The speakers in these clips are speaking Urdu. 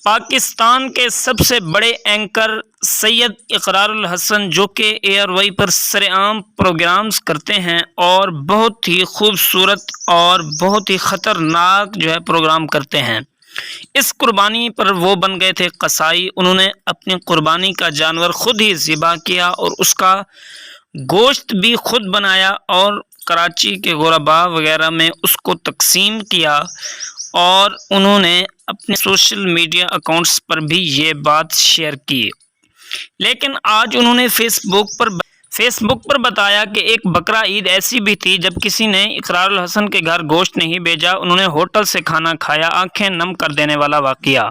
پاکستان کے سب سے بڑے اینکر سید اقرار الحسن جو کہ ایئر وائی پر سرعام پروگرامز کرتے ہیں اور بہت ہی خوبصورت اور بہت ہی خطرناک پروگرام کرتے ہیں، اس قربانی پر وہ بن گئے تھے قصائی۔ انہوں نے اپنی قربانی کا جانور خود ہی ذبح کیا اور اس کا گوشت بھی خود بنایا اور کراچی کے غرباء وغیرہ میں اس کو تقسیم کیا، اور انہوں نے اپنے سوشل میڈیا اکاؤنٹس پر بھی یہ بات شیئر کی۔ لیکن آج انہوں نے فیس بک پر بتایا کہ ایک بقرہ عید ایسی بھی تھی جب کسی نے اقرار الحسن کے گھر گوشت نہیں بھیجا، انہوں نے ہوٹل سے کھانا کھایا، آنکھیں نم کر دینے والا واقعہ۔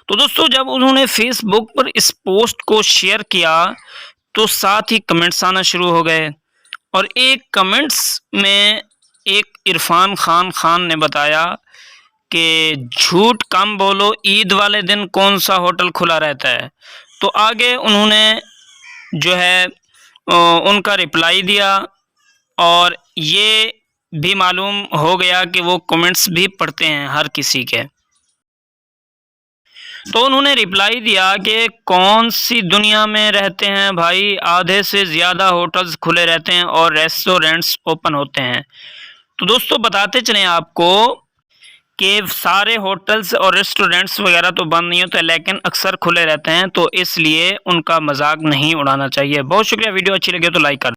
تو دوستو، جب انہوں نے فیس بک پر اس پوسٹ کو شیئر کیا تو ساتھ ہی کمنٹس آنا شروع ہو گئے، اور ایک کمنٹس میں ایک عرفان خان نے بتایا کہ جھوٹ کم بولو، عید والے دن کون سا ہوٹل کھلا رہتا ہے۔ تو آگے انہوں نے ان کا رپلائی دیا، اور یہ بھی معلوم ہو گیا کہ وہ کمنٹس بھی پڑھتے ہیں ہر کسی کے۔ تو انہوں نے رپلائی دیا کہ کون سی دنیا میں رہتے ہیں بھائی، آدھے سے زیادہ ہوٹلز کھلے رہتے ہیں اور ریسٹورنٹس اوپن ہوتے ہیں۔ تو دوستو، بتاتے چلیں آپ کو کہ سارے ہوٹلز اور ریسٹورنٹس وغیرہ تو بند نہیں ہوتے، لیکن اکثر کھلے رہتے ہیں، تو اس لیے ان کا مذاق نہیں اڑانا چاہیے۔ بہت شکریہ، ویڈیو اچھی لگے تو لائک کر